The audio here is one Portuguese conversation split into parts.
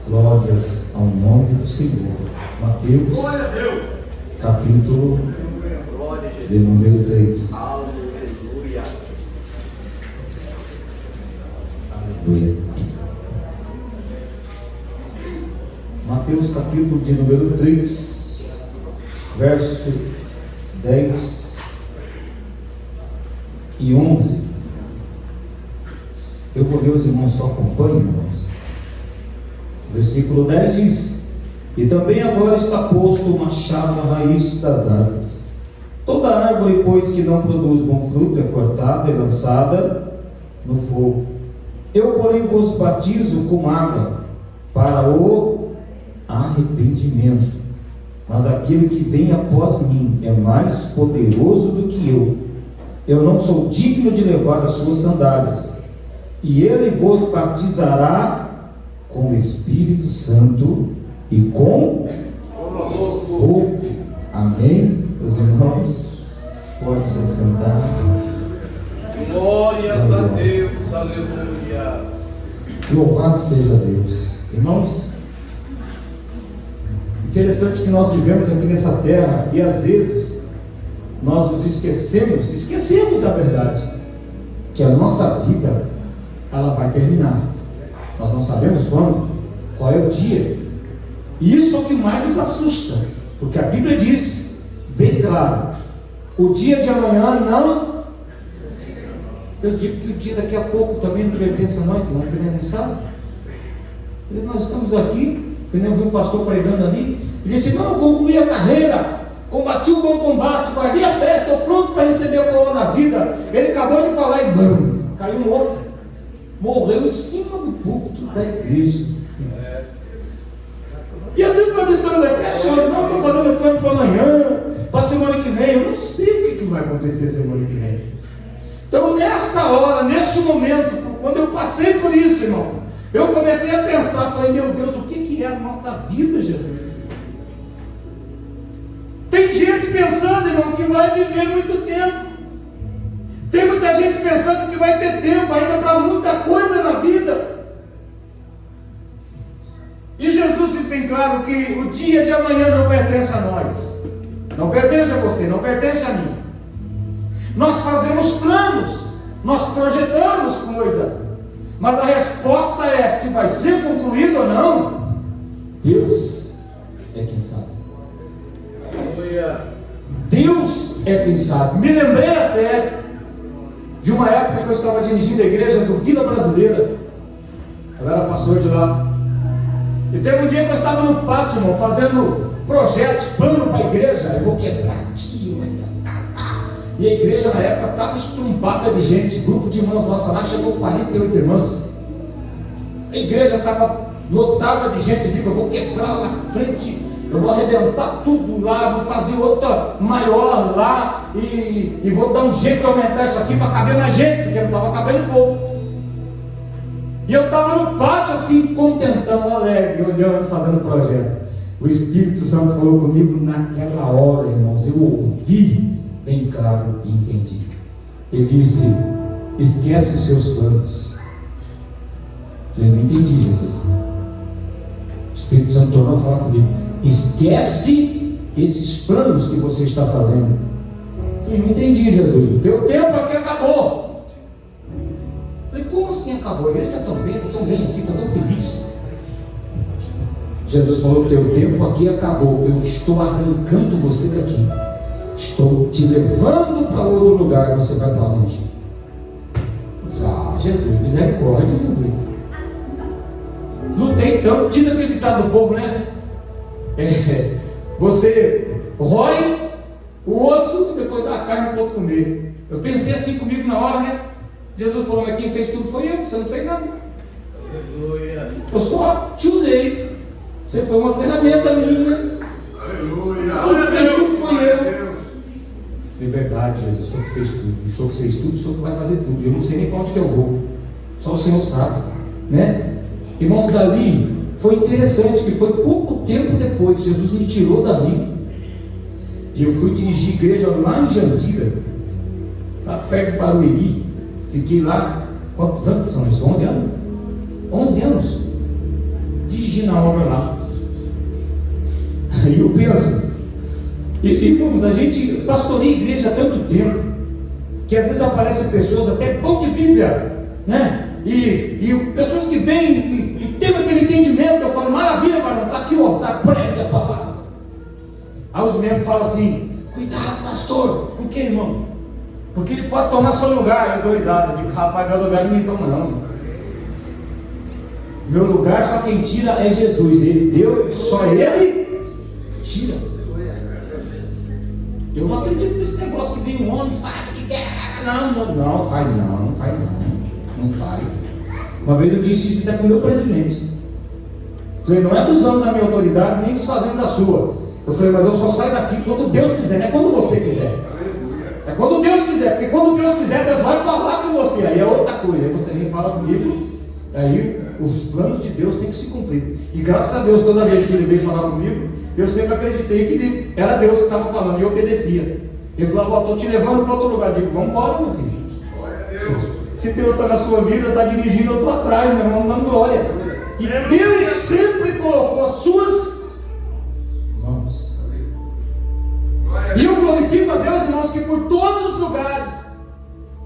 Glórias ao nome do Senhor. Mateus, capítulo de número 3. Aleluia. Aleluia. Mateus, capítulo de número 3, verso 10 e 11. Eu vou ler, os irmãos só acompanham, irmãos. Versículo 10 diz: E também agora está posto o machado na raiz das árvores. Toda árvore, pois, que não produz bom fruto, é cortada e lançada no fogo. Eu, porém, vos batizo com água para o arrependimento. Mas aquele que vem após mim é mais poderoso do que eu. Eu não sou digno de levar as suas sandálias. E ele vos batizará com o Espírito Santo e com fogo. Amém, meus irmãos? Pode se sentar. Glórias a Deus, aleluia. Louvado seja Deus. Irmãos, interessante que nós vivemos aqui nessa terra e às vezes nós nos esquecemos da verdade, que a nossa vida ela vai terminar. Nós não sabemos quando, qual é o dia. E isso é o que mais nos assusta, porque a Bíblia diz bem claro: o dia de amanhã não. Eu digo que o dia daqui a pouco também não pertence a nós, irmão, que nem não sabe. Nós estamos aqui, que nem eu vi o pastor pregando ali, ele disse: não, concluí a carreira, combati o bom combate, guardei a fé, estou pronto para receber a coroa da vida. Ele acabou de falar e bam, caiu morto. Morreu em cima do púlpito da igreja. E às vezes nós estamos aqui achando: não, estou fazendo plano para amanhã, para a semana que vem. Eu não sei o que vai acontecer semana que vem. Então nessa hora, neste momento, quando eu passei por isso, irmãos, eu comecei a pensar, falei: meu Deus, o que é a nossa vida, Jesus? Tem gente pensando, irmão, que vai viver muito tempo. Tem muita gente pensando que vai ter tempo ainda para muita coisa na vida. E Jesus diz bem claro que o dia de amanhã não pertence a nós, não pertence a você, não pertence a mim. Nós fazemos planos, nós projetamos coisa, mas a resposta é se vai ser concluído ou não. Deus é quem sabe. Deus é quem sabe. Me lembrei até de uma época que eu estava dirigindo a igreja do Vila Brasileira. Eu era pastor de lá. E teve um dia que eu estava no pátio, irmão, fazendo projetos, plano para a igreja. Eu vou quebrar aqui, e a igreja na época estava estrumbada de gente. Grupo de irmãos nossa lá chegou 48 irmãs. A igreja estava lotada de gente. Eu digo: eu vou quebrar lá na frente, eu vou arrebentar tudo lá, vou fazer outra maior lá, e vou dar um jeito de aumentar isso aqui para caber mais gente, porque não estava cabendo povo. E eu estava no pátio assim, contentando, alegre, olhando, fazendo projeto. O Espírito Santo falou comigo naquela hora, irmãos. Eu ouvi bem claro e entendi. Ele disse: esquece os seus planos. Eu falei: não entendi, Jesus. O Espírito Santo tornou a falar comigo: esquece esses planos que você está fazendo. Eu falei: não entendi, Jesus. O teu tempo aqui acabou. Eu falei: como assim acabou? A igreja está tão bem, eu estou tão bem aqui, estou tão feliz. Jesus falou: o teu tempo aqui acabou. Eu estou arrancando você daqui. Estou te levando para outro lugar. Você vai para onde? Eu falei: ah, Jesus, misericórdia, Jesus. Lutei tanto. Diz aquele ditado do povo, né? Você rói o osso e depois dá a carne para o outro comer. Eu pensei assim comigo na hora, né? Jesus falou: mas quem fez tudo foi eu, você não fez nada. Eu só te usei. Você foi uma ferramenta minha. Quem fez tudo foi eu. É verdade, Jesus, o Senhor que fez tudo. O Senhor que fez tudo, o Senhor que vai fazer tudo. Eu não sei nem para onde que eu vou. Só o Senhor sabe, né? Irmãos, dali foi interessante que foi pouco tempo depois, Jesus me tirou dali e eu fui dirigir igreja lá em Jandira, lá perto de Barueri. Fiquei lá, quantos anos são isso? 11 anos? 11 anos dirigindo a obra lá. Aí eu penso, irmãos, a gente pastoreia a igreja há tanto tempo, que às vezes aparecem pessoas até bom de Bíblia, né? E pessoas que vêm e têm aquele entendimento. Eu falo, maravilha, varão, está aqui o altar, pregue a palavra. Aí os membros falam assim, cuidado, pastor. Por que, irmão? Porque ele pode tomar seu lugar. Eu dou risada, digo, rapaz, meu lugar ninguém toma não. Meu lugar só quem tira é Jesus. Ele deu, só ele tira. Eu não acredito nesse negócio que vem um homem e faz o que quer. Não faz. Uma vez eu disse isso até para o meu presidente. Eu falei, não é abusando da minha autoridade, nem desfazendo da sua. Eu falei, mas eu só saio daqui quando Deus quiser, não é quando você quiser. É quando Deus quiser, porque quando Deus quiser, Deus vai falar com você. Aí é outra coisa. Aí você vem e fala comigo, aí os planos de Deus têm que se cumprir. E graças a Deus, toda vez que ele veio falar comigo, eu sempre acreditei que era Deus que estava falando e eu obedecia. Ele falou, estou te levando para outro lugar. Eu digo, vamos embora, meu filho. Se Deus está na sua vida, está dirigindo, eu estou atrás, meu irmão, dando glória. E Deus sempre colocou as suas mãos. E eu glorifico a Deus, irmãos, que por todos os lugares,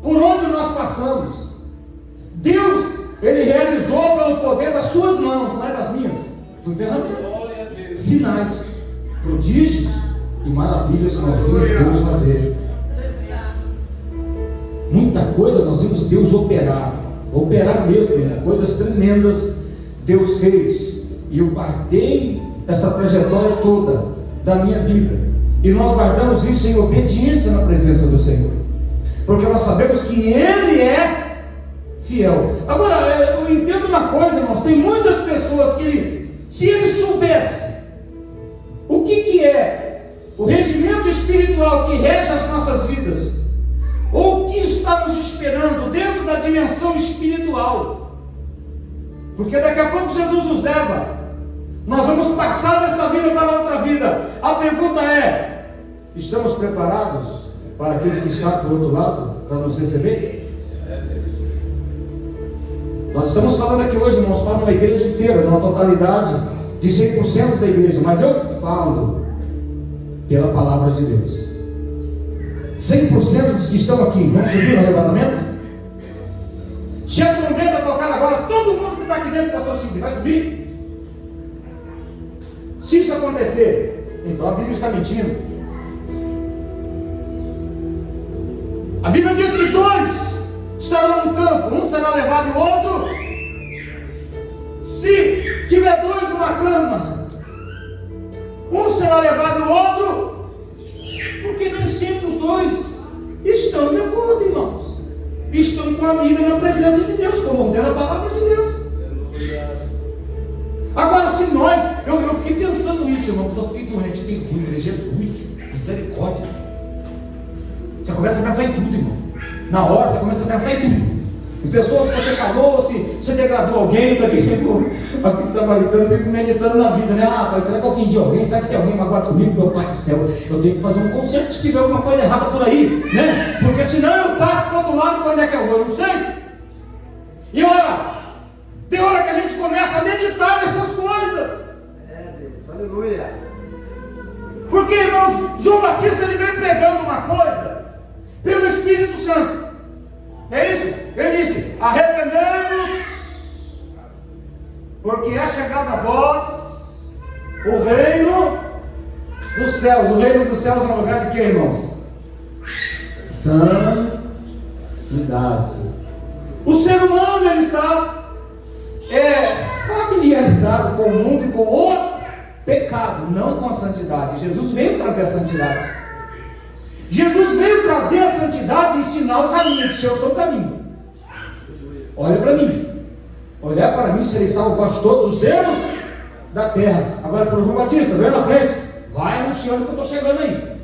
por onde nós passamos, Deus, Ele realizou pelo poder das suas mãos, não é das minhas. Fui ferramenta. Sinais, prodígios e maravilhas que nós vimos Deus fazer. Muita coisa nós vimos Deus operar mesmo, irmão. Coisas tremendas Deus fez. E eu guardei essa trajetória toda da minha vida. E nós guardamos isso em obediência na presença do Senhor, porque nós sabemos que Ele é fiel. Agora, eu entendo uma coisa, irmãos. Tem muitas pessoas que, se eles soubessem o que é o regimento espiritual que rege as nossas vidas, ou o que está nos esperando dentro da dimensão espiritual, porque daqui a pouco Jesus nos leva, nós vamos passar desta vida para outra vida. A pergunta é: estamos preparados para aquilo que está do outro lado, para nos receber? Nós estamos falando aqui hoje, irmãos, para uma igreja inteira, numa totalidade de 100% da igreja, mas eu falo pela palavra de Deus. 100% dos que estão aqui vão subir no arrebatamento? Se a trombeta tocar agora, todo mundo que está aqui dentro, pastor Chico, vai subir? Se isso acontecer, então a Bíblia está mentindo. A Bíblia diz que dois estarão no campo, um será levado e o outro. Se tiver dois numa cama, um será levado e o outro, porque nem sempre os dois estão de acordo, irmãos. Estão com a vida na presença de Deus, como ordena a palavra de Deus. Agora, se nós, eu fiquei pensando isso, irmão, quando eu fiquei doente, tem ruim, falei, Jesus, misericórdia. Você começa a pensar em tudo, irmão. Na hora você começa a pensar em tudo. Em pessoas que você falou, se você degradou alguém, daqui do samaritano, eu fico meditando na vida, né? Ah, pai, será que eu ofendi alguém? Será que tem alguém magoado comigo? Meu Pai do céu, eu tenho que fazer um conserto se tiver alguma coisa errada por aí, né? Porque senão eu passo para o outro lado, quando é que eu vou? Eu não sei. E ora, tem hora que a gente começa a meditar nessas coisas. Deus, aleluia. Porque, irmãos, João Batista, ele veio pregando uma coisa pelo Espírito Santo. É isso? Ele disse: arrependei-vos, porque é chegado a vós o reino dos céus. O reino dos céus é um lugar de quê, irmãos? Santidade. O ser humano, ele está familiarizado com o mundo e com o pecado, não com a santidade. Jesus veio trazer a santidade. Jesus veio trazer a santidade e ensinar o caminho. Disse: eu sou o caminho. Olha para mim. Olhar para mim, sereis salvos vós todos os termos da terra. Agora falou João Batista, vem na frente, vai anunciando que eu estou chegando aí.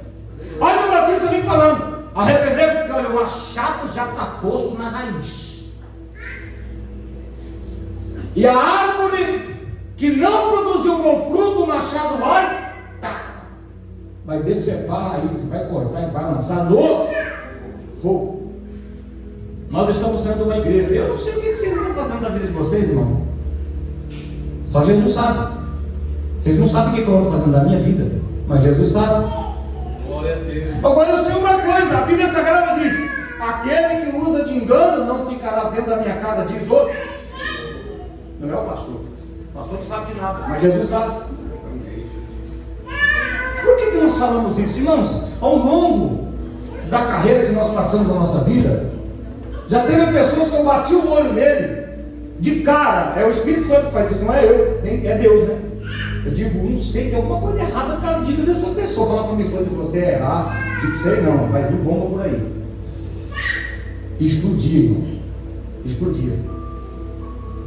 Aí João Batista vem falando: arrependeu-vos, porque olha, o machado já está posto na raiz. E a árvore que não produziu bom fruto, o machado vai decepar a raiz, vai cortar e vai lançar no fogo. Nós estamos sendo uma igreja. Eu não sei o que vocês estão fazendo na vida de vocês, irmão. Só Jesus sabe. Vocês não sabem o que eu ando fazendo da minha vida, mas Jesus sabe. Glória a Deus. Agora eu sei uma coisa, a Bíblia Sagrada diz: aquele que usa de engano não ficará dentro da minha casa, diz outro. Não é o pastor. O pastor não sabe de nada, mas Jesus sabe. Por que nós falamos isso, irmãos? Ao longo da carreira que nós passamos na nossa vida, já teve pessoas que eu bati o olho nele, de cara. É o Espírito Santo que faz isso, não é eu, é Deus, né? Eu digo, não sei, tem alguma coisa errada na vida dessa pessoa. Falar para minha esposa que você é errar, tipo, sei não, vai vir bomba por aí. Explodia, irmão. Explodia.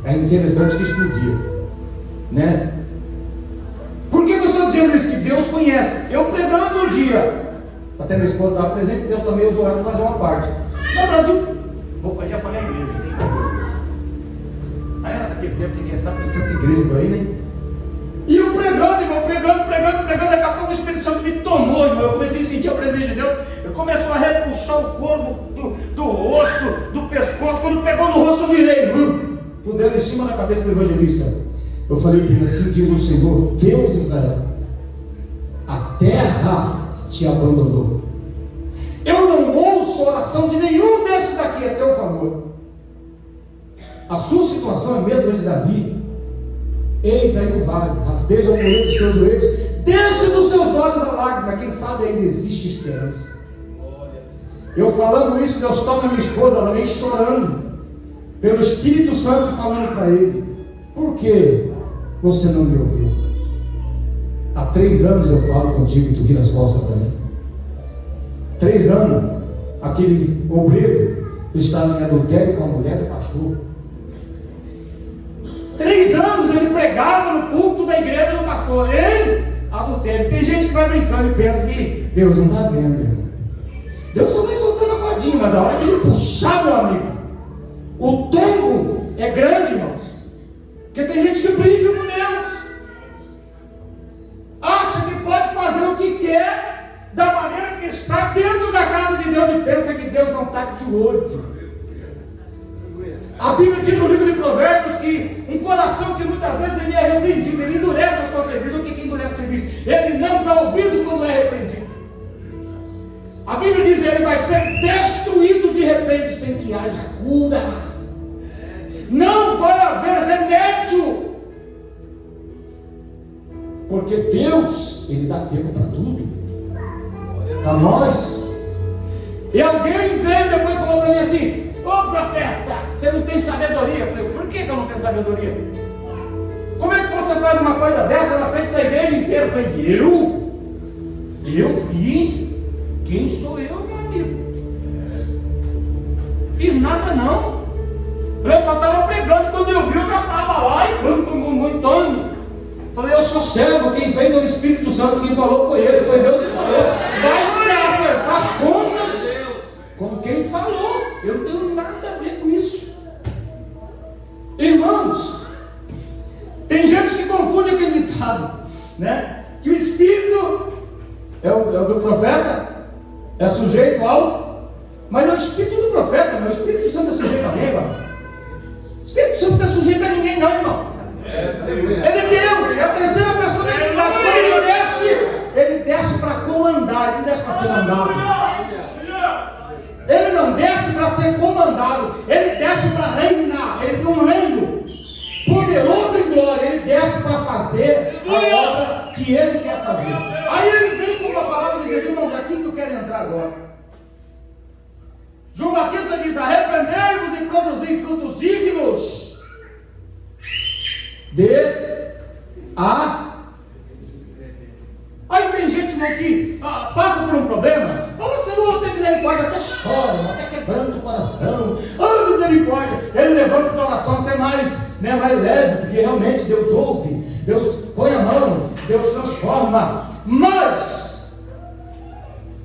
É interessante que explodia, né? Por que eu estou dizendo isso? Que Deus conhece. Eu pregando um dia, até minha esposa estava presente, Deus também usou ela para fazer uma parte. No Brasil, já falei a igreja, tem cabelo. Aí era naquele tempo que ninguém sabe que tem tanta igreja por aí, né? E eu pregando, irmão, pregando, daqui a pouco o Espírito Santo me tomou, irmão. Eu comecei a sentir a presença de Deus. Eu começou a repuxar o corpo do rosto, do pescoço. Quando pegou no rosto, eu virei, o dedo em cima da cabeça do evangelista. Eu falei para ele assim: diz o Senhor, Deus de Israel, a terra te abandonou. Eu não ouço oração de nenhum desses daqui a teu favor. A sua situação é mesmo a de Davi. Eis aí o vale, rasteja o moedo dos teus joelhos, desce dos seus olhos a lágrima. Quem sabe ainda existe esperança. Eu falando isso, Deus toma minha esposa, ela vem chorando, pelo Espírito Santo falando para ele: por que você não me ouviu? Há 3 anos eu falo contigo e tu vira as costas para mim. 3 anos, aquele obreiro estava em adultério com a mulher do pastor. 3 anos ele pregava no púlpito da igreja do pastor. Ele, adultério. Tem gente que vai brincando e pensa que Deus não está vendo, irmão. Deus só vai soltando a cordinha, mas na hora que ele puxar, meu amigo, o tombo é grande, irmãos. Porque tem gente que brinca com Deus, acha que pode fazer o que quer, da maneira que está dentro da casa de Deus, e pensa que Deus não está de olho. A Bíblia diz no livro de Provérbios que um coração que muitas vezes ele é repreendido, ele endurece a sua serviço. O que endurece o serviço? Ele não dá ouvido quando é repreendido. A Bíblia diz que ele vai ser destruído de repente sem que haja cura. Não vai haver remédio, porque Deus, ele dá tempo para tudo, para nós. E alguém veio depois e falou para mim assim: ô profeta, você não tem sabedoria. Eu falei: por que eu não tenho sabedoria? Como é que você faz uma coisa dessa na frente da igreja inteira? Eu falei: eu fiz. Quem sou eu, meu amigo? Fiz nada não. Eu só estava pregando, quando eu vi eu já estava lá e montando. Falei: eu sou servo, quem fez é o Espírito Santo, quem falou foi ele, foi Deus que falou. Vai esperar acertar as contas com quem falou. Eu não tenho nada a ver com isso. Irmãos, tem gente que confunde aquele ditado, né? Que o Espírito é o do profeta, é sujeito ao... Mas é o Espírito do profeta, mas o Espírito Santo é sujeito a ninguém, irmão. O Espírito Santo não é sujeito a ninguém não, irmão. Ele é Deus, é a terceira pessoa da Trindade. Quando ele desce para comandar, ele não desce para ser mandado. Ele não desce para ser comandado, ele desce para reinar. Ele tem um reino poderoso em glória. Ele desce para fazer a obra que ele quer fazer. Aí ele vem com uma palavra dizendo: irmãos, aqui que eu quero entrar agora. João Batista diz: arrependei-vos e produzir frutos dignos de Aí tem gente, irmão, que passa por um problema, você não tem misericórdia, até chora, até quebrando o coração. Misericórdia. Ele levanta a oração até mais leve, porque realmente Deus ouve, Deus põe a mão, Deus transforma. Mas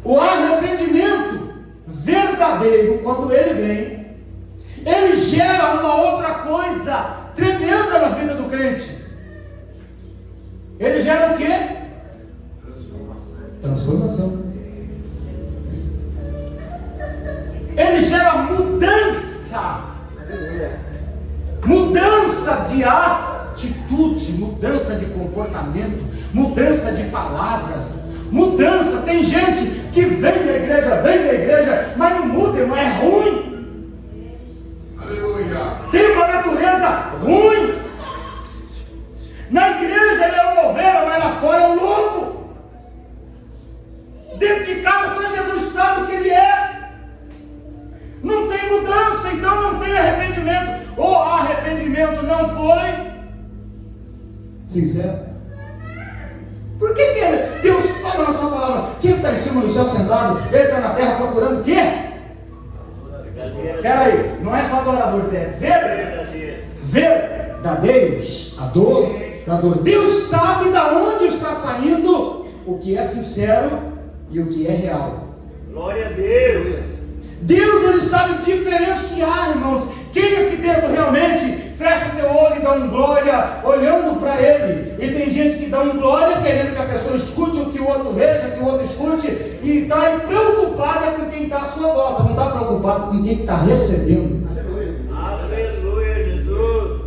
o arrependimento verdadeiro, quando ele vem, ele gera uma outra coisa tremenda na vida do crente. Ele gera o quê? Transformação. Ele gera mudança. Mudança de atitude, mudança de comportamento, mudança de palavras, mudança. Tem gente que vem da igreja, mas não muda, irmão, é ruim. Aleluia. Tem uma natureza ruim. Na igreja ele é uma ovelha, mas lá fora é um lobo. Dentro de casa só Jesus sabe o que ele é. Não tem mudança, então não tem arrependimento. Ou arrependimento não foi sincero. Por que Deus fala na sua palavra que Ele está em cima do céu sentado, Ele está na terra procurando o quê? Espera aí, não é só adorador, é verdadeiros adoradores. Deus sabe de onde está saindo o que é sincero e o que é real. Glória a Deus. Deus, Ele sabe diferenciar, irmãos, quem aqui dentro realmente fecha o teu olho e dá um glória olhando para Ele. E tem gente que dá um glória querendo que a pessoa escute o que o outro veja, que o outro escute, e está preocupada com quem está à sua volta, não está preocupado com quem está recebendo. Aleluia, Jesus.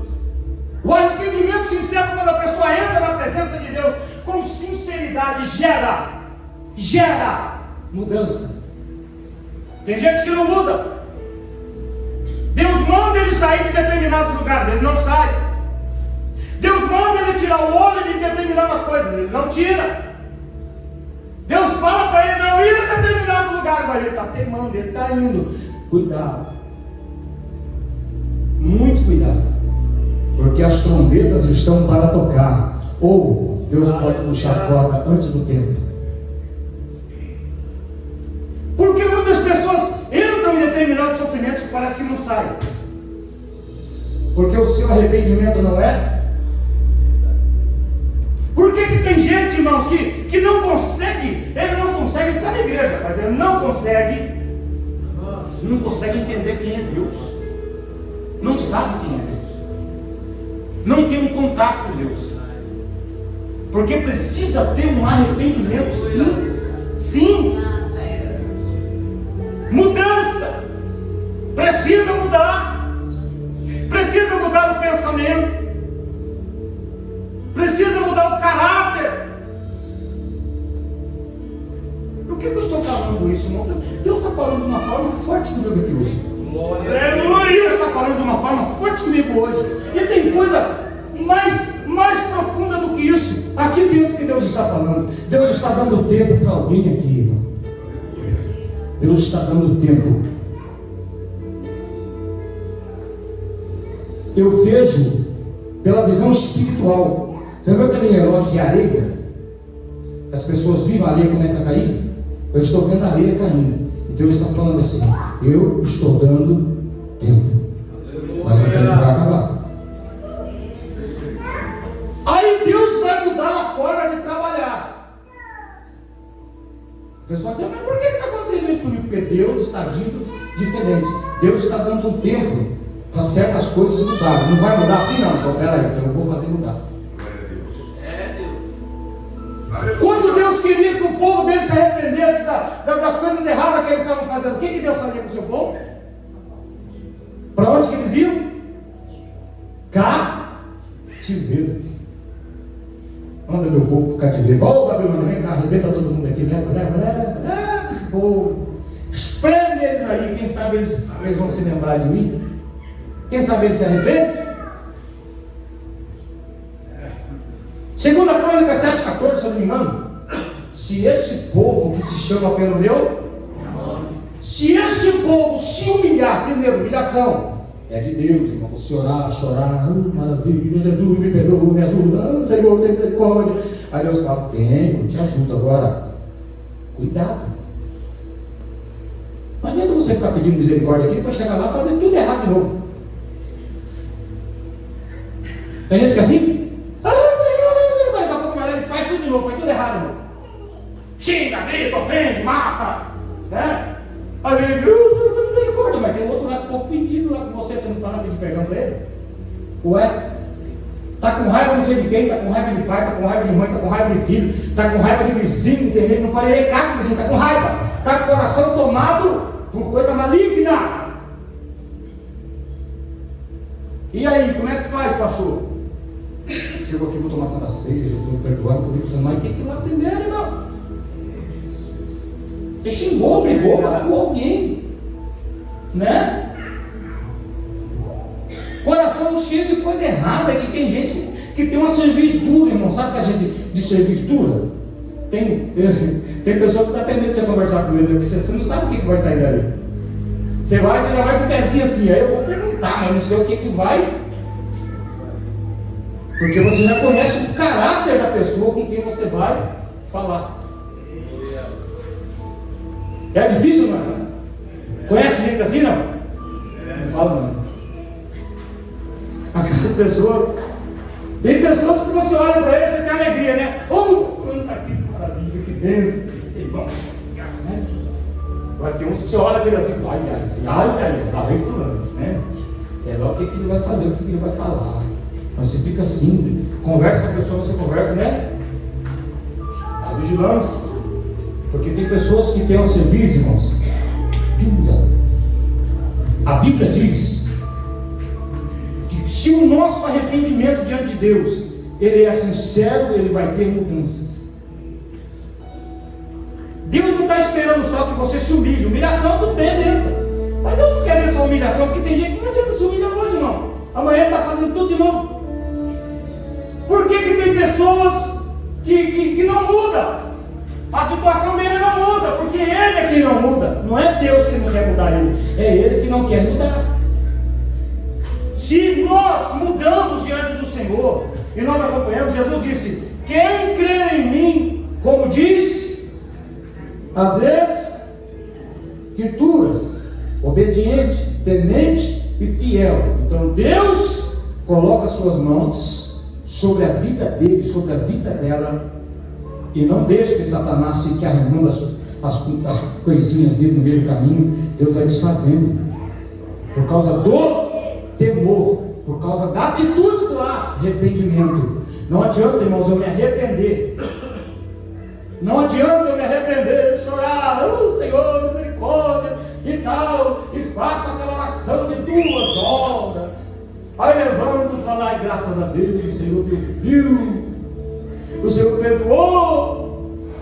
O arrependimento sincero, quando a pessoa entra na presença de Deus com sinceridade, gera mudança. Tem gente que não muda. Deus manda ele sair de determinados lugares, ele não sai. Deus manda ele tirar o olho de determinadas coisas, ele não tira. Deus fala para ele não ir a determinados lugares, mas ele está teimando, ele está indo. Cuidado, muito cuidado, porque as trombetas estão para tocar, ou Deus pode puxar a corda antes do tempo. Porque muitas pessoas entram em determinados sofrimentos que parece que não saem, porque o seu arrependimento não é. Por que tem gente, irmãos, que não consegue, ele está na igreja, mas ele não consegue entender quem é Deus, não sabe quem é Deus, não tem um contato com Deus, porque precisa ter um arrependimento, sim. Mudança, precisa mudar o pensamento, precisa mudar o caráter. Por que eu estou falando isso, irmão? Deus está falando de uma forma forte comigo aqui hoje. Deus está falando de uma forma forte comigo hoje. E tem coisa mais profunda do que isso aqui dentro que Deus está falando. Deus está dando tempo para alguém aqui, irmão. Deus está dando tempo. Eu vejo pela visão espiritual. Você viu aquele relógio de areia? As pessoas vivem a areia e começa a cair? Eu estou vendo a areia caindo. E Deus está falando assim: eu estou dando tempo, mas o tempo vai acabar. Aí Deus vai mudar a forma de trabalhar. O pessoal diz: mas por que está acontecendo isso comigo? Porque Deus está agindo diferente. Deus está dando um tempo para certas coisas mudarem. Não vai mudar assim, não. Então peraí, então eu vou fazer mudar. Quando Deus queria que o povo dele se arrependesse das coisas erradas que eles estavam fazendo, o que Deus fazia com o seu povo? Para onde que eles iam? Cativeiro. Manda meu povo para o cativeiro. Ô Babilônia, vem cá, arrebenta todo mundo aqui, leva esse povo, espreme eles aí. Quem sabe eles vão se lembrar de mim? Quem sabe eles se arrependem? Segunda Crônica 7,14, se eu não me engano. Se esse povo que se chama pelo meu, se esse povo se humilhar, primeiro, humilhação é de Deus, irmão. Você orar, chorar, maravilha, Jesus me perdoa, me ajuda, Senhor tem misericórdia. Aí Deus fala: tenho, te ajudo. Agora, cuidado. Não adianta você ficar pedindo misericórdia aqui para chegar lá e fazer tudo errado de novo. Tem gente que é assim? Faz tudo de novo, faz tudo errado, irmão. Xinga, grita, ofende, mata, né? Aí ele diz: você não tem misericórdia, mas tem outro lá que for ofendido lá com você não fala pedir perdão para ele? Ué? Está com raiva não sei de quem, está com raiva de pai, está com raiva de mãe, está com raiva de filho, está com raiva de vizinho, tem gente, não pode recar com o vizinho, está com raiva, está com o coração tomado por coisa maligna. E aí, como é que faz, pastor? chegou aqui, vou tomar Santa Ceia, Jesus me perdoar, comigo, mas quem que vai primeiro, irmão? Você xingou, brigou, matou alguém, né? Coração cheio de coisa errada, que tem gente que tem uma cerviz dura, irmão. Sabe que a gente de cerviz dura? Tem pessoa que dá até medo de você conversar com ele, porque você não sabe o que vai sair dali. Você já vai com o pezinho assim, aí eu vou perguntar, mas não sei o que vai. Porque você já conhece o caráter da pessoa com quem você vai falar. É difícil, não é? Conhece gente assim, não? Não fala, não. Aquelas pessoas. Tem pessoas que você olha para eles e você tem alegria, né? Fulano está aqui, que maravilha, que bênção, que ser bom. Né? Agora tem uns que você olha para ele assim e fala, ai, fulano, né? Sei lá o que ele vai fazer, o que ele vai falar. Mas você fica assim, conversa com a pessoa, você conversa, né? Está vigilância. Porque tem pessoas que têm uma cerviz, irmãos, dura. A Bíblia diz que se o nosso arrependimento diante de Deus, ele é sincero, ele vai ter mudanças. Deus não está esperando só que você se humilhe. Humilhação tudo bem, benção. Mas Deus não quer ver só humilhação, porque tem gente que não adianta se humilhar hoje, não. Amanhã ele está fazendo tudo de novo. Por que tem pessoas que não mudam? A situação dele não muda, porque ele é quem não muda. Não é Deus que não quer mudar ele, é ele que não quer mudar. Se nós mudamos diante do Senhor e nós acompanhamos, Jesus disse: quem crê em mim, como diz as Escrituras, obediente, temente e fiel. Então Deus coloca suas mãos sobre a vida dele, sobre a vida dela, e não deixa que Satanás fique arrumando as coisinhas dele no meio do caminho. Deus vai desfazendo, por causa do temor, por causa da atitude do arrependimento. Não adianta, irmãos, eu me arrepender. Não adianta eu me arrepender, chorar, Senhor, misericórdia e tal, e faço aquela oração de 2 horas. Aí levanto e falo, ai, graças a Deus, o Senhor me ouviu, o Senhor perdoou.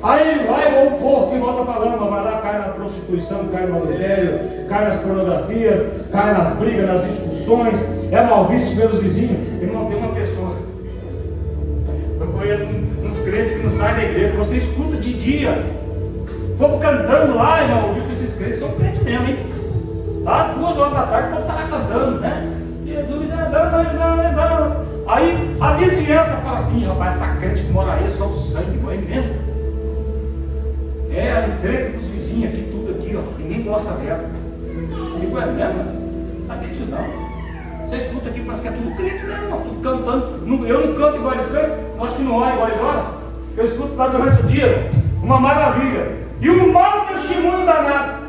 Aí ele vai igual um porco e volta para a lama, vai lá, cai na prostituição, cai no adultério, cai nas pornografias, cai nas brigas, nas discussões, é mal visto pelos vizinhos. Irmão, tem uma pessoa, eu conheço uns crentes que não saem da igreja, você escuta de dia, vamos cantando lá, irmão, eu digo que esses crentes são crentes mesmo, hein? Lá 2 horas da tarde, o povo está lá cantando, né? Jesus é bom. Aí a vizinhança fala assim, rapaz, essa crente que mora aí é só o sangue, não é mesmo? É, ela encrenca com os vizinhos aqui, tudo aqui, ó, ninguém gosta dela. Eu digo, é mesmo? Sabia disso não. Você escuta aqui, parece que é tudo crente mesmo, ó, tudo cantando. Eu não canto igual eles cantam, eu acho que não olho igual eles olham. Eu escuto lá durante o dia, uma maravilha. E um mau testemunho danado.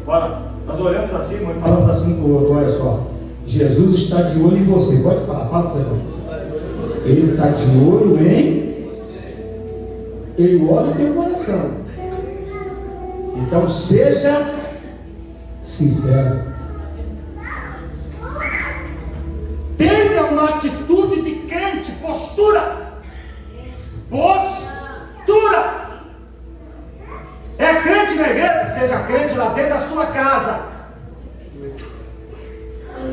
Olha, nós olhamos assim, irmão, e falamos assim para o outro, olha só, Jesus está de olho em você. Pode falar, fala para o irmão. Ele está de olho em, ele olha o teu coração. Então seja sincero. Tenha uma atitude de crente, postura. Postura. É crente na igreja? Seja crente lá dentro da sua casa.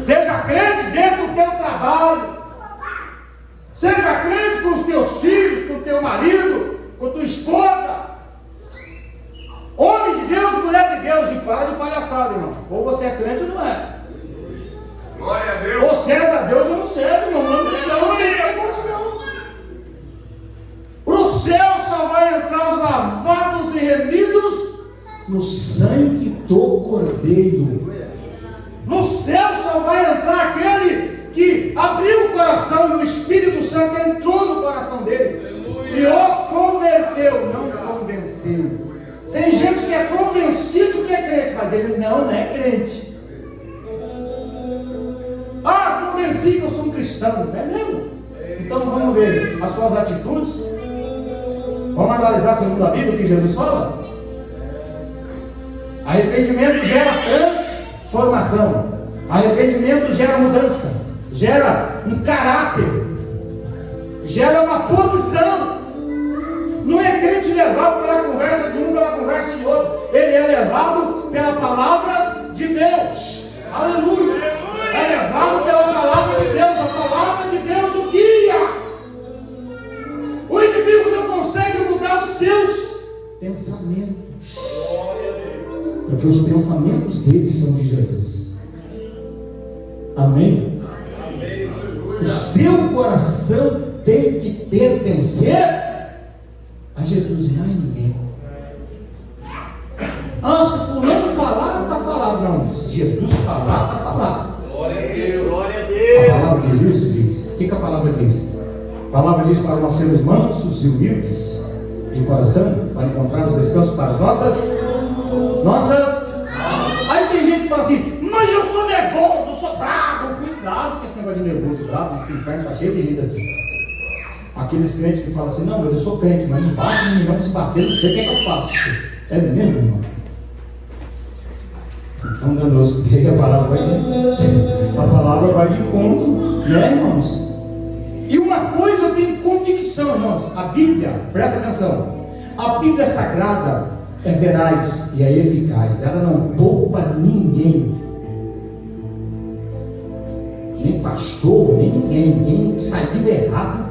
Seja crente dentro do teu trabalho. Seja crente com os teus filhos, com o teu marido, com a tua esposa. Homem de Deus, mulher de Deus. E para de palhaçada, irmão. Ou você é crente ou não é. Glória a Deus. Ou serve a Deus ou não serve, irmão. Não precisa, não tem esse negócio não. Para o céu só vai entrar os lavados e remidos no sangue do Cordeiro. No céu só vai entrar aquele que abriu o coração e o Espírito Santo entrou no coração dele e o converteu, não convenceu. Tem gente que é convencido que é crente, mas ele não é crente. Ah, convenci que eu sou um cristão, é mesmo? Então vamos ver as suas atitudes. Vamos analisar segundo a Bíblia o que Jesus fala. Arrependimento gera transformação. Arrependimento gera mudança, gera um caráter, gera uma posição. Não é crente levado pela conversa de um, pela conversa de outro. Ele é levado pela palavra de Deus. Aleluia. É levado pela palavra de Deus. A palavra de Deus o guia. O inimigo não consegue mudar os seus pensamentos, porque os pensamentos dele são de Jesus. Amém? O seu coração tem que pertencer a Jesus, não é ninguém. Ah, se fulano falar, está falado. Não, se Jesus falar, está falado. Glória a Deus. Glória a Deus. A palavra diz isso? Diz. O que a palavra diz? A palavra diz para nós sermos mansos e humildes de coração, para encontrarmos descanso para as nossas. Aí tem gente que fala assim: mas eu sou nervoso, eu sou bravo. Cuidado com esse negócio de nervoso e bravo, o inferno está cheio de gente assim. Aqueles crentes que falam assim: não, mas eu sou crente, mas não bate em mim, não, se bater, não sei o que é que eu faço. É mesmo, irmão? Então, danoso, porque a palavra vai de encontro, né, irmãos? E uma coisa eu tenho convicção, irmãos: a Bíblia, presta atenção, a Bíblia Sagrada é veraz e é eficaz, ela não poupa ninguém, nem pastor, nem ninguém. Quem saiu errado,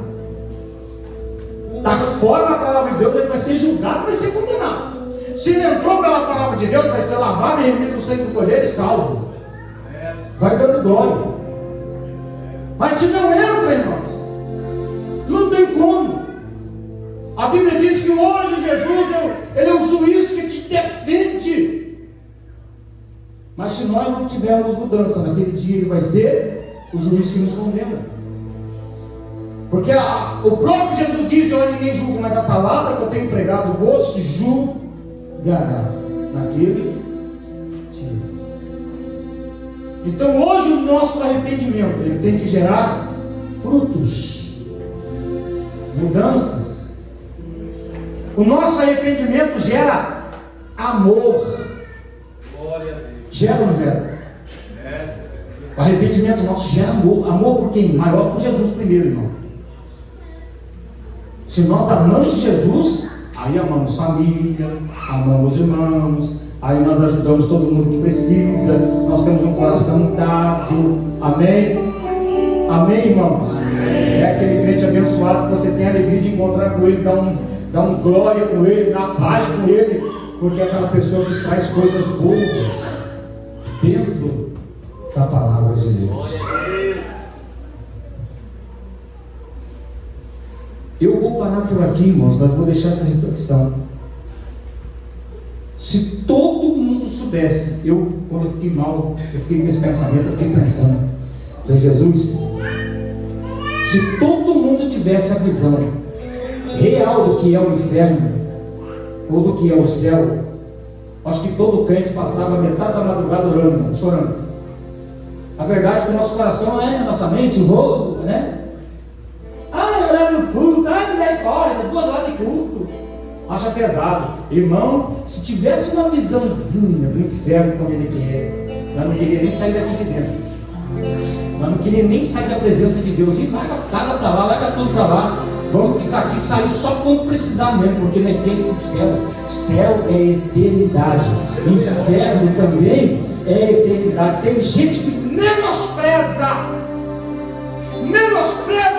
está fora da palavra de Deus, ele vai ser julgado, vai ser condenado. Se ele entrou pela palavra de Deus, vai ser lavado e remido no sangue do Cordeiro e salvo, vai dando glória. Mas se não entra, irmãos, não tem como. A Bíblia diz que hoje Jesus ele é o juiz que te defende. Mas se nós não tivermos mudança, naquele dia ele vai ser o juiz que nos condena. Porque o próprio Jesus diz: olha, ninguém julga, mas a palavra que eu tenho pregado vos julgará naquele dia. Então hoje o nosso arrependimento, ele tem que gerar frutos, mudanças. O nosso arrependimento gera amor. Glória a Deus. Gera ou não gera? O arrependimento nosso gera amor. Amor por quem? Maior por Jesus primeiro, irmão. Se nós amamos Jesus, aí amamos família, amamos irmãos, aí nós ajudamos todo mundo que precisa, nós temos um coração dado. Amém? Amém, irmãos? É aquele crente abençoado que você tem a alegria de encontrar com ele, dá um glória com ele, dá paz com ele, porque é aquela pessoa que traz coisas boas dentro da palavra de Deus. Eu vou parar por aqui, irmãos, mas vou deixar essa reflexão. Se todo mundo soubesse, quando eu fiquei mal, eu fiquei com esse pensamento, eu fiquei pensando: falei, Jesus, se todo mundo tivesse a visão real do que é o inferno ou do que é o céu, acho que todo crente passava metade da madrugada orando, irmão, chorando. A verdade é que o nosso coração a nossa mente, o rolo, né? Orar no culto, misericórdia, 2 horas de culto, acha pesado. Irmão, se tivesse uma visãozinha do inferno como ele quer, nós não queríamos nem sair daqui de dentro, nós não queríamos nem sair da presença de Deus. E larga cada para lá, larga tudo para lá, vamos ficar aqui, sair só quando precisar mesmo, porque não é tempo do céu. Céu é eternidade, inferno também é eternidade. Tem gente que menospreza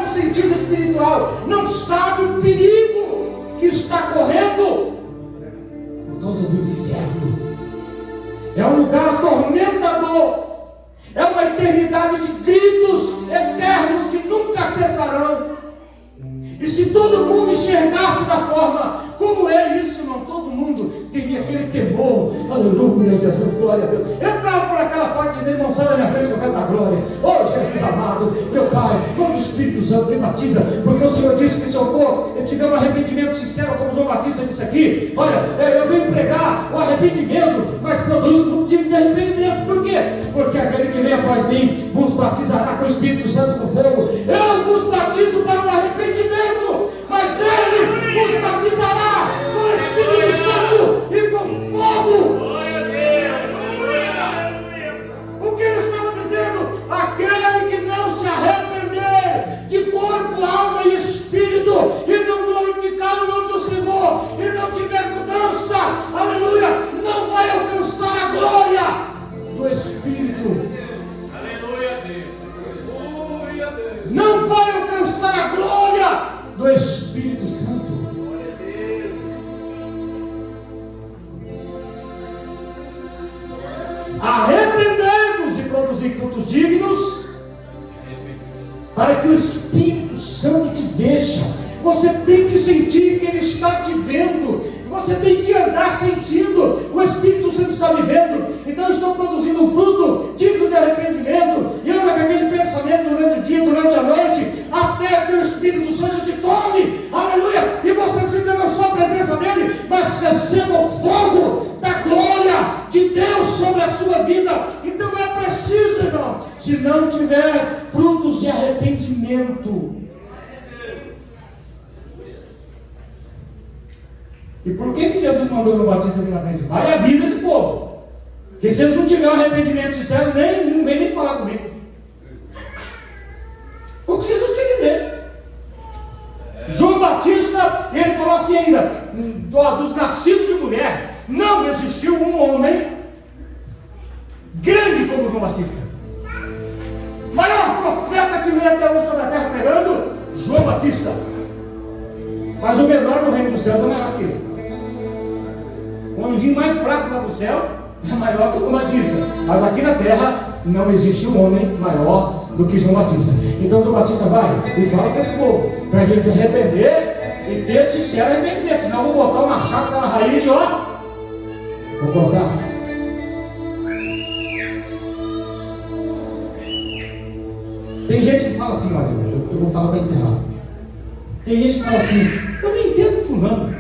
o sentido espiritual, não sabe o perigo que está correndo por causa do inferno. É um lugar atormentador, é uma eternidade de gritos eternos que nunca cessarão. E se todo mundo enxergasse da forma como é isso, irmão, todo mundo teria aquele temor. Aleluia, Jesus, glória a Deus. Entrava por aquela porta dizendo: irmão, sai da minha frente que eu quero dar glória. Oh, Jesus amado, meu Pai, nome do Espírito Santo, me batiza, porque o Senhor disse que se eu for, eu tiver um arrependimento sincero, como João Batista disse aqui, olha, eu venho pregar o arrependimento, mas produz um tipo de arrependimento. Por quê? Porque aquele que vem após mim vos batizará com o Espírito Santo, com fogo. Eu vos batizo para o arrependimento, mas ele vos batizará com o Espírito Santo e com fogo. Espírito Aleluia a Deus. Aleluia a Deus. não vai alcançar a glória do Espírito Santo. Glória a Deus. Arrepender-vos e produzir frutos dignos, para que o Espírito Santo te veja. Você tem que sentir que Ele está te vendo. Você tem que andar sentindo. O Espírito Santo está me vendo. Então eu estou produzindo um fruto digno de arrependimento. E anda com aquele pensamento durante o dia, durante a noite, até que o Espírito Santo te tome. Aleluia! E você sinta não só a presença dEle, mas receba o fogo da glória de Deus sobre a sua vida. Então é preciso, irmão, se não tiver frutos de arrependimento. E por que Jesus mandou João Batista aqui na frente? Vai a vida esse povo. Porque se eles não tiverem arrependimento sincero, não vem nem falar comigo. Foi o que Jesus quer dizer. João Batista, ele falou assim ainda, dos nascidos de mulher, não existiu um homem grande como João Batista. Maior profeta que veio até hoje sobre a terra pregando, João Batista. Mas o menor no reino dos céus é maior que ele. O anjinho mais fraco lá do céu é maior que o Batista. Mas aqui na terra não existe um homem maior do que João Batista. Então João Batista vai e fala para esse povo, para eles se arrepender e ter sincero arrependimento. Senão eu vou botar uma chata na raiz e ó, vou cortar. Tem gente que fala assim, olha, eu vou falar para encerrar. Tem gente que fala assim, eu não entendo fulano.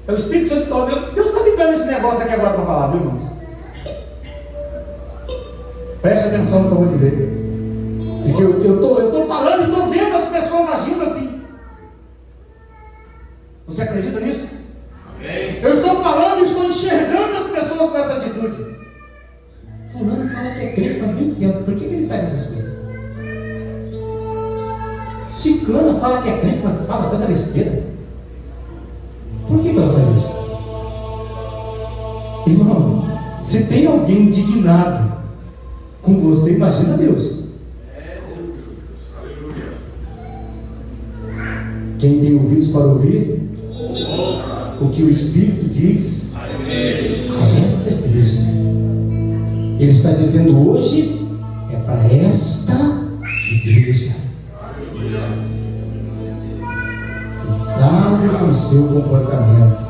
É o Espírito Santo que fala, Deus está me dando esse negócio aqui agora para falar, viu, irmãos? Preste atenção no que eu vou dizer. Porque eu estou falando e estou vendo as pessoas agindo assim. Você acredita nisso? Amém. Eu estou falando e estou enxergando as pessoas com essa atitude. Fulano fala que é crente, mas não entendo. Por que ele faz essas coisas? Ciclana fala que é crente, mas fala tanta besteira. Por que ela faz isso? Irmão, se tem alguém indignado com você, imagina Deus. Quem tem ouvidos para ouvir o que o Espírito diz a essa igreja. Ele está dizendo hoje é para esta igreja. Cuidado com o seu comportamento.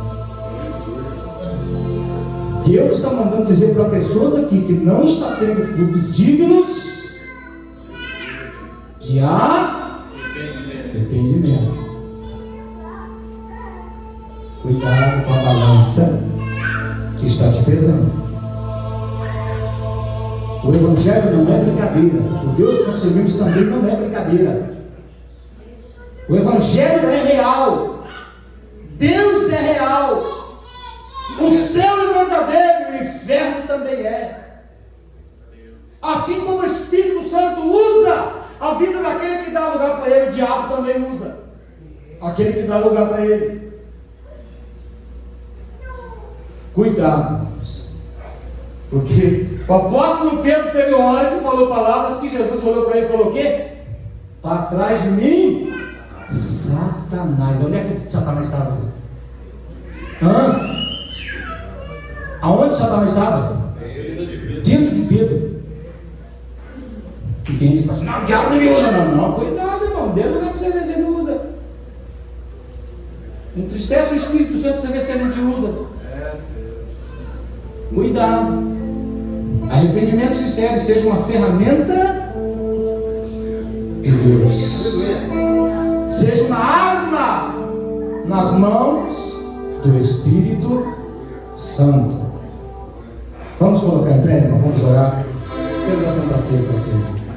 Deus está mandando dizer para pessoas aqui que não está tendo frutos dignos de arrependimento. Cuidado com a balança que está te pesando. O Evangelho não é brincadeira. O Deus que nós servimos também não é brincadeira. O Evangelho é real. Deus é real. O céu é verdadeiro e o inferno também é. Assim como o Espírito Santo usa a vida daquele que dá lugar para ele, o diabo também usa aquele que dá lugar para ele. Cuidado, porque o apóstolo Pedro teve uma hora que falou palavras que Jesus olhou para ele e falou: o quê? Para trás de mim, Satanás. Onde é que Satanás estava? Aonde Satanás estava? Dentro de Pedro. E tem gente que fala assim: não, o diabo não me usa, não. Não, cuidado, irmão. Dê lugar para você ver se ele não usa. Entristece o Espírito Santo para você ver se ele não te usa. Cuidado. Arrependimento sincero seja uma ferramenta de Deus. Seja uma arma nas mãos do Espírito Santo. Vamos colocar em pé, irmão? Vamos orar. Celebração da ceia para sempre.